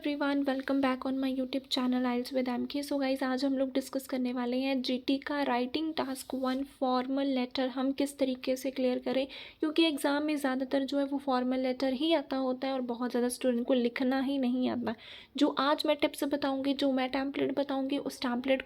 Everyone, welcome back on my YouTube channel IELTS with MK. So guys, आज हम लोग discuss करने वाले हैं जीटी का राइटिंग टास्क 1 फॉर्मल लेटर हम किस तरीके से क्लियर करें, क्योंकि एग्ज़ाम में ज़्यादातर जो है वो फॉर्मल लेटर ही आता होता है और बहुत ज़्यादा स्टूडेंट को लिखना ही नहीं आता। जो आज मैं टिप्स बताऊँगी, जो मैं टैम्पलेट बताऊँगी, उस टैम्पलेट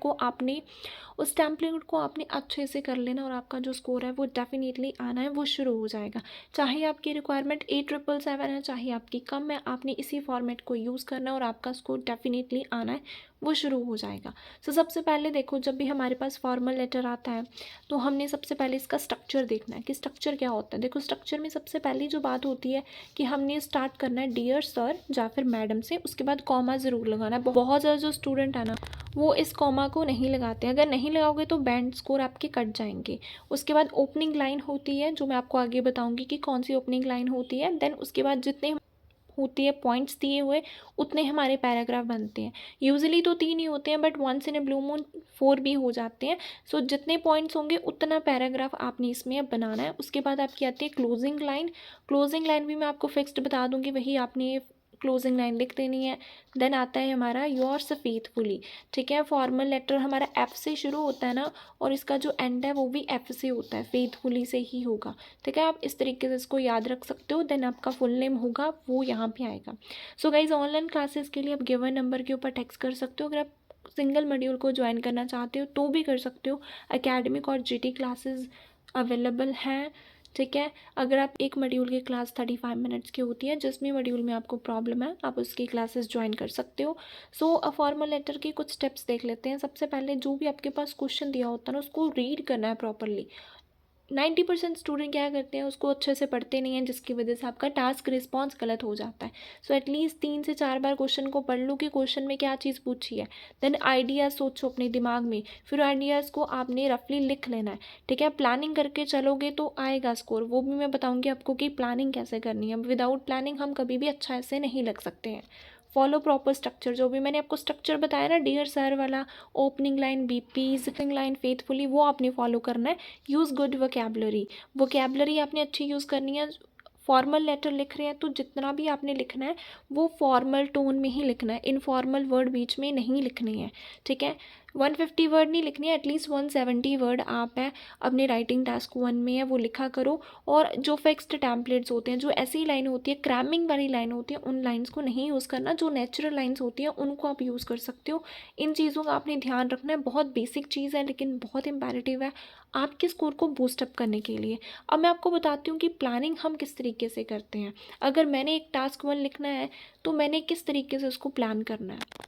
को आपने अच्छे से कर लेना और आपका जो स्कोर है वो डेफिनेटली आना है, वो शुरू हो जाएगा। चाहे आपकी रिक्वायरमेंट 8777 है, चाहे आपकी कम है, आपने इसी फॉर्मेट को यूज़ करना है और आपका स्कोर डेफिनेटली आना है, वो शुरू हो जाएगा। सो सबसे पहले देखो, जब भी हमारे पास फॉर्मल लेटर आता है तो हमने सबसे पहले इसका स्ट्रक्चर देखना है कि स्ट्रक्चर क्या होता है। देखो, स्ट्रक्चर में सबसे पहली जो बात होती है कि हमने स्टार्ट करना है डियर सर या फिर मैडम से, उसके बाद कॉमा ज़रूर लगाना है। बहुत ज़्यादा जो स्टूडेंट है ना, वो इस कॉमा को नहीं लगाते हैं। अगर नहीं लगाओगे तो बैंड स्कोर आपके कट जाएंगे। उसके बाद ओपनिंग लाइन होती है, जो मैं आपको आगे बताऊंगी कि कौन सी ओपनिंग लाइन होती है। देन उसके बाद जितने होती है पॉइंट्स दिए हुए, उतने हमारे पैराग्राफ बनते हैं। यूजुअली तो 3 ही होते हैं, but once in a blue moon 4 भी हो जाते हैं। सो जितने पॉइंट्स होंगे उतना पैराग्राफ आपने इसमें अब बनाना है। उसके बाद आपकी आती है क्लोजिंग लाइन। क्लोजिंग लाइन भी मैं आपको फिक्स्ड बता दूंगी, वही आपने क्लोजिंग लाइन लिख देनी है। देन आता है हमारा योर्स फेथफुली। ठीक है, फॉर्मल लेटर हमारा एफ से शुरू होता है ना, और इसका जो एंड है वो भी एफ से होता है, फेथफुली से ही होगा। ठीक है, आप इस तरीके से इसको याद रख सकते हो। देन आपका फुल नेम होगा वो यहाँ पे आएगा। सो गाइज, ऑनलाइन क्लासेस के लिए आप गिवन नंबर के ऊपर टेक्स्ट कर सकते हो। अगर आप सिंगल मॉड्यूल को ज्वाइन करना चाहते हो तो भी कर सकते हो। एकेडमिक और जीटी क्लासेस अवेलेबल हैं। ठीक है, अगर आप एक मॉड्यूल की क्लास 35 मिनट्स की होती है, जिसमें मॉड्यूल में आपको प्रॉब्लम है आप उसकी क्लासेस ज्वाइन कर सकते हो। सो फॉर्मल लेटर के कुछ स्टेप्स देख लेते हैं। सबसे पहले जो भी आपके पास क्वेश्चन दिया होता है ना, उसको रीड करना है प्रॉपरली। 90% स्टूडेंट क्या करते हैं, उसको अच्छे से पढ़ते नहीं हैं, जिसकी वजह से आपका टास्क रिस्पॉन्स गलत हो जाता है। सो एटलीस्ट 3 से 4 बार क्वेश्चन को पढ़ लो कि क्वेश्चन में क्या चीज़ पूछी है। देन आइडियाज़ सोचो अपने दिमाग में, फिर आइडियाज़ को आपने रफली लिख लेना है। ठीक है, प्लानिंग करके चलोगे तो आएगा स्कोर। वो भी मैं बताऊँगी आपको कि प्लानिंग कैसे करनी है। विदाउट प्लानिंग हम कभी भी अच्छा ऐसे नहीं लग सकते हैं। फॉलो प्रॉपर स्ट्रक्चर, जो भी मैंने आपको स्ट्रक्चर बताया ना, डियर सर वाला, opening line BPs, line faithfully, वो आपने फॉलो करना है। Use good vocabulary. वोकैबुलरी आपने अच्छी यूज़ करनी है। फॉर्मल लेटर लिख रहे हैं तो जितना भी आपने लिखना है वो फॉर्मल टोन में ही लिखना है। इनफॉर्मल वर्ड बीच में नहीं लिखने हैं। ठीक है, 150 वर्ड नहीं लिखनी है, एटलीस्ट 170 वर्ड आप है अपने राइटिंग टास्क 1 में है वो लिखा करो। और जो फिक्स्ड टैम्पलेट्स होते हैं, जो ऐसी लाइन होती है क्रैमिंग वाली लाइन होती है, उन लाइन्स को नहीं यूज़ करना। जो नेचुरल लाइन्स होती हैं उनको आप यूज़ कर सकते हो। इन चीज़ों का आपने ध्यान रखना है। बहुत बेसिक चीज़ है लेकिन बहुत इंपैरेटिव है आपके स्कोर को बूस्टअप करने के लिए। अब मैं आपको बताती हूँ कि प्लानिंग हम किस तरीके से करते हैं। अगर मैंने एक टास्क 1 लिखना है तो मैंने किस तरीके से उसको प्लान करना है।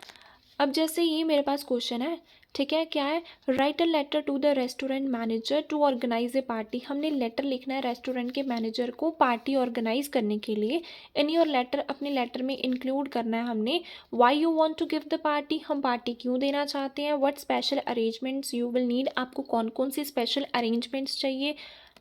अब जैसे ये मेरे पास क्वेश्चन है, ठीक है, क्या है, write a letter to the restaurant manager to organise a party. हमने लेटर लिखना है रेस्टोरेंट के मैनेजर को पार्टी ऑर्गेनाइज करने के लिए। इन योर लेटर, अपने लेटर में इंक्लूड करना है हमने why you want to give the party, हम पार्टी क्यों देना चाहते हैं। What special arrangements you will need, आपको कौन कौन सी स्पेशल अरेंजमेंट्स चाहिए।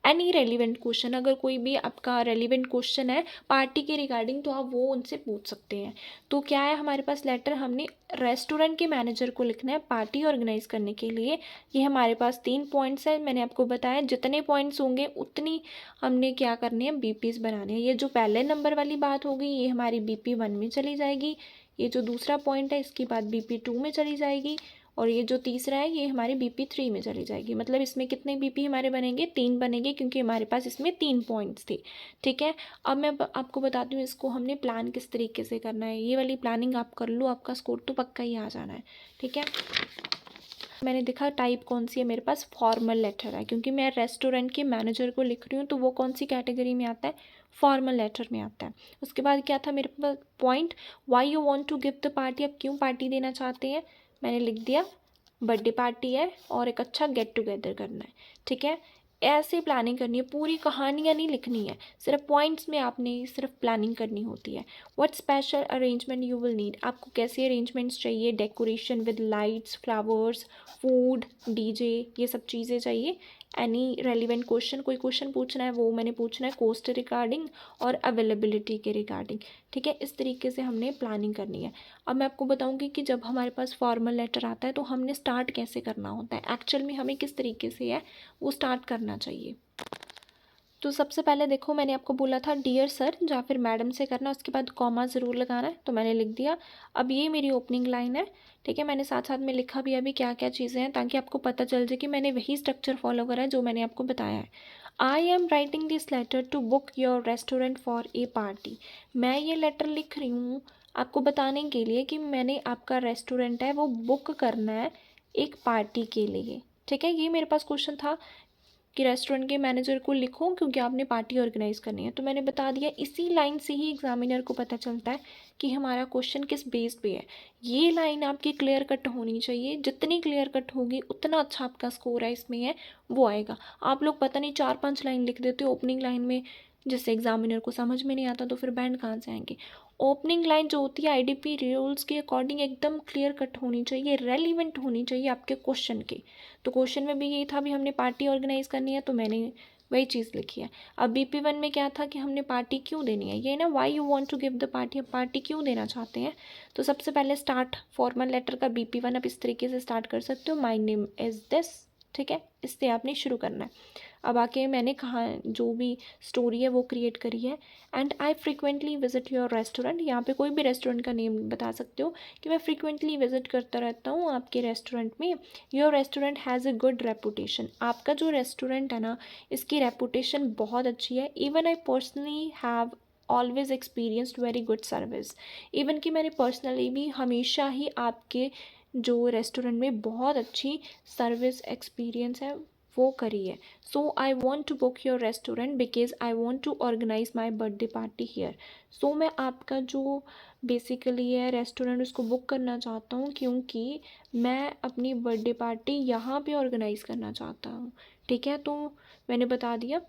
एनी रेलिवेंट क्वेश्चन, अगर कोई भी आपका रेलिवेंट क्वेश्चन है पार्टी के रिगार्डिंग तो आप वो उनसे पूछ सकते हैं। तो क्या है हमारे पास लेटर, हमने रेस्टोरेंट के मैनेजर को लिखना है पार्टी ऑर्गेनाइज करने के लिए। ये हमारे पास 3 पॉइंट्स है, मैंने आपको बताया जितने पॉइंट्स होंगे उतनी हमने क्या करनी है, बीपीज बनाने हैं। ये जो पहले नंबर वाली बात होगी ये हमारी बीपी 1 में चली जाएगी। ये जो दूसरा पॉइंट है इसकी बात बीपी 2 में चली जाएगी। और ये जो तीसरा है ये हमारी बीपी 3 में चली जाएगी। मतलब इसमें कितने बीपी हमारे बनेंगे, 3 बनेंगे, क्योंकि हमारे पास इसमें 3 पॉइंट्स थे। ठीक है, अब मैं आपको बताती हूँ इसको हमने प्लान किस तरीके से करना है। ये वाली प्लानिंग आप कर लो, आपका स्कोर तो पक्का ही आ जाना है। ठीक है, मैंने देखा टाइप कौन सी है, मेरे पास फॉर्मल लेटर है, क्योंकि मैं रेस्टोरेंट के मैनेजर को लिख रही हूँ तो वो कौन सी कैटेगरी में आता है, फॉर्मल लेटर में आता है। उसके बाद क्या था मेरे पास point, why you want to give the party, आप क्यों पार्टी देना चाहते हैं। मैंने लिख दिया बर्थडे पार्टी है और एक अच्छा गेट टुगेदर करना है। ठीक है, ऐसे प्लानिंग करनी है, पूरी कहानियाँ नहीं लिखनी है, सिर्फ पॉइंट्स में आपने सिर्फ प्लानिंग करनी होती है। What special arrangement you will need, आपको कैसे अरेंजमेंट्स चाहिए, decoration with lights, flowers, food, DJ, ये सब चीज़ें चाहिए। एनी रेलिवेंट क्वेश्चन, कोई क्वेश्चन पूछना है वो मैंने पूछना है कोस्ट रिगार्डिंग और अवेलेबिलिटी के रिगार्डिंग। ठीक है, इस तरीके से हमने प्लानिंग करनी है। अब मैं आपको बताऊंगी कि जब हमारे पास फॉर्मल लेटर आता है तो हमने स्टार्ट कैसे करना होता है, एक्चुअल में हमें किस तरीके से है वो स्टार्ट करना चाहिए। तो सबसे पहले देखो, मैंने आपको बोला था डियर सर या फिर मैडम से करना, उसके बाद कॉमा ज़रूर लगाना है, तो मैंने लिख दिया। अब ये मेरी ओपनिंग लाइन है, ठीक है। मैंने साथ साथ में लिखा भी अभी क्या क्या चीज़ें हैं, ताकि आपको पता चल जाए कि मैंने वही स्ट्रक्चर फॉलो करा है जो मैंने आपको बताया है। I am writing this letter to book your restaurant for a party. मैं ये लेटर लिख रही हूँ आपको बताने के लिए कि मैंने आपका रेस्टोरेंट है वो बुक करना है एक पार्टी के लिए, ठीक है। ये मेरे पास क्वेश्चन था कि रेस्टोरेंट के मैनेजर को लिखो क्योंकि आपने पार्टी ऑर्गेनाइज करनी है, तो मैंने बता दिया। इसी लाइन से ही एग्जामिनर को पता चलता है कि हमारा क्वेश्चन किस बेस पे है। ये लाइन आपकी क्लियर कट होनी चाहिए, जितनी क्लियर कट होगी उतना अच्छा आपका स्कोर है इसमें है वो आएगा। आप लोग पता नहीं 4-5 लाइन लिख देते हो ओपनिंग लाइन में, जिससे एग्जामिनर को समझ में नहीं आता, तो फिर बैंड कहाँ से आएंगे। ओपनिंग लाइन जो होती है आईडीपी रूल्स के अकॉर्डिंग एकदम क्लियर कट होनी चाहिए, रेलिवेंट होनी चाहिए आपके क्वेश्चन के। तो क्वेश्चन में भी यही था, भी हमने पार्टी ऑर्गेनाइज करनी है, तो मैंने वही चीज़ लिखी है। अब BP1 में क्या था कि हमने पार्टी क्यों देनी है, ये ना why you want to give the party, अब पार्टी क्यों देना चाहते हैं। तो सबसे पहले स्टार्ट फॉर्मल लेटर का BP1 आप इस तरीके से स्टार्ट कर सकते हो, माई नेम इज़ दिस, ठीक है। इससे आपने शुरू करना है। अब आके मैंने कहा जो भी स्टोरी है वो क्रिएट करी है। And I frequently visit your restaurant, यहाँ पे कोई भी रेस्टोरेंट का नेम बता सकते हो कि मैं फ्रिक्वेंटली विजिट करता रहता हूँ आपके रेस्टोरेंट में। Your restaurant has a good reputation, आपका जो रेस्टोरेंट है ना इसकी रेपुटेशन बहुत अच्छी है। Even I personally have always experienced very good service, even कि मैंने पर्सनली भी हमेशा ही आपके जो रेस्टोरेंट में बहुत अच्छी सर्विस एक्सपीरियंस है वो करी है। So I want to book your restaurant because I want to organise my birthday party here. So मैं आपका जो बेसिकली है रेस्टोरेंट उसको बुक करना चाहता हूँ क्योंकि मैं अपनी बर्थडे पार्टी यहाँ पे ऑर्गेनाइज़ करना चाहता हूँ, ठीक है। तो मैंने बता दिया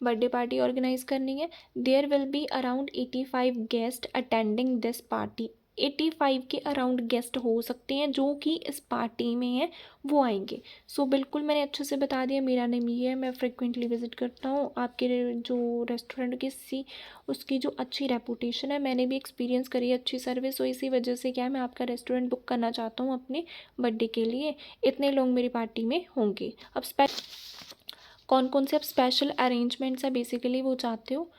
बर्थडे पार्टी ऑर्गेनाइज करनी है। There will be around 85 guest attending this party, 85 के अराउंड गेस्ट हो सकते हैं जो कि इस पार्टी में हैं वो आएंगे। सो बिल्कुल मैंने अच्छे से बता दिया, मेरा नेम ये है, मैं फ्रिक्वेंटली विजिट करता हूँ आपके जो रेस्टोरेंट की उसकी जो अच्छी रेपुटेशन है, मैंने भी एक्सपीरियंस करी है अच्छी सर्विस, तो इसी वजह से क्या है मैं आपका रेस्टोरेंट बुक करना चाहता हूँ अपने बर्थडे के लिए। इतने लोग मेरी पार्टी में होंगे। अब कौन कौन से अब स्पेशल अरेंजमेंट्स है बेसिकली वो चाहते हो।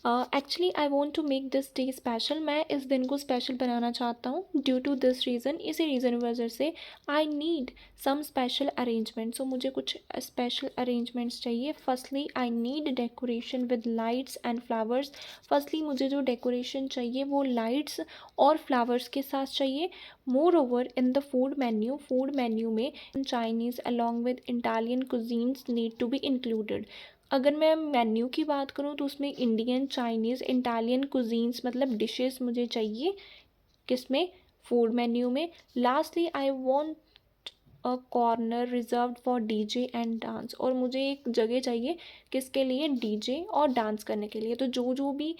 Actually I want to make this day special, मैं इस दिन को स्पेशल बनाना चाहता हूँ। ड्यू टू दिस रीज़न, इसी रीज़न की वजह से I need some special arrangements, so मुझे कुछ स्पेशल अरेंजमेंट्स चाहिए। Firstly I need decoration with lights and flowers, firstly मुझे जो डेकोरेशन चाहिए वो लाइट्स और फ्लावर्स के साथ चाहिए। Moreover in the food menu में Chinese along with Italian cuisines need to be included. अगर मैं मेन्यू की बात करूँ तो उसमें इंडियन, चाइनीज़, इटालियन कुजीन्स मतलब डिशेस मुझे चाहिए किसमें, फूड मेन्यू में। Lastly I want a corner reserved for DJ and dance, और मुझे एक जगह चाहिए किसके लिए, डीजे और डांस करने के लिए। तो जो जो भी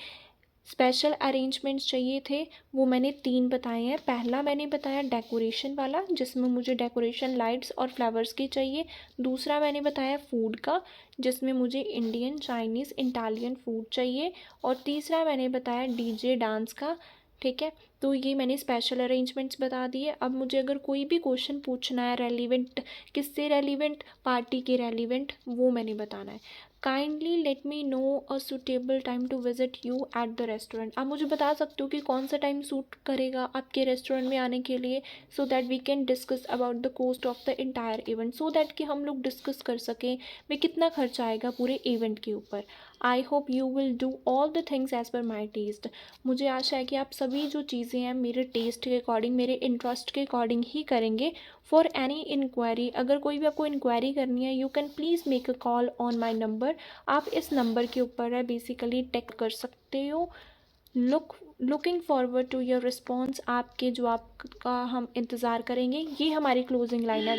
स्पेशल अरेंजमेंट्स चाहिए थे वो मैंने 3 बताए हैं। पहला मैंने बताया डेकोरेशन वाला, जिसमें मुझे डेकोरेशन लाइट्स और फ्लावर्स की चाहिए। दूसरा मैंने बताया फूड का, जिसमें मुझे इंडियन, चाइनीज़, इटालियन फूड चाहिए। और तीसरा मैंने बताया डीजे डांस का, ठीक है। तो ये मैंने स्पेशल अरेंजमेंट्स बता दिए। अब मुझे अगर कोई भी क्वेश्चन पूछना है रेलिवेंट, किससे रेलिवेंट, पार्टी के रेलिवेंट, वो मैंने बताना है। Kindly let me know a suitable time to visit you at the restaurant, आप मुझे बता सकते हो कि कौन सा टाइम सूट करेगा आपके रेस्टोरेंट में आने के लिए, so that we can discuss about the cost of the entire event, so that कि हम लोग डिस्कस कर सकें मैं कितना खर्चा आएगा पूरे इवेंट के ऊपर। I hope you will do all the things as per my test, मुझे आशा है कि आप सभी जो चीज़ें हैं मेरे टेस्ट के अकॉर्डिंग, मेरे इंटरेस्ट के अकॉर्डिंग ही करेंगे। फॉर एनी इंक्वायरी, अगर कोई भी आपको इंक्वायरी करनी है, you can please make a call on my number, आप इस नंबर के ऊपर है बेसिकली टेक्स्ट कर सकते हो। Looking forward to your response, आपके जवाब का हम इंतज़ार करेंगे। ये हमारी क्लोजिंग लाइन है,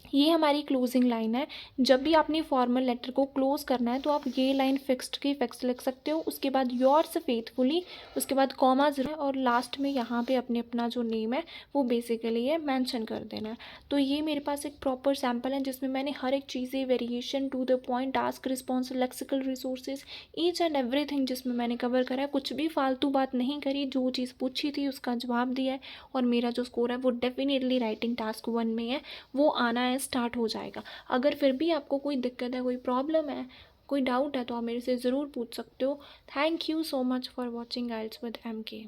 ये हमारी क्लोजिंग लाइन है। जब भी आपने फॉर्मल लेटर को क्लोज करना है तो आप ये लाइन फिक्स्ड की फिक्स लिख सकते हो, उसके बाद योर्स फेथफुली, उसके बाद कॉमा ज़रूर, और लास्ट में यहाँ पे अपने अपना जो नेम है वो बेसिकली है मेंशन कर देना है। तो ये मेरे पास एक प्रॉपर सैम्पल है जिसमें मैंने हर एक चीज़ें, variation, to the point, task response, lexical resources, each and everything जिसमें मैंने कवर करा है, कुछ भी फालतू बात नहीं करी, जो चीज़ पूछी थी उसका जवाब दिया है। और मेरा जो स्कोर है वो डेफिनेटली राइटिंग टास्क 1 में है, वो आना है स्टार्ट हो जाएगा। अगर फिर भी आपको कोई दिक्कत है, कोई प्रॉब्लम है, कोई डाउट है तो आप मेरे से ज़रूर पूछ सकते हो। Thank you so much for watching IELTS with MK।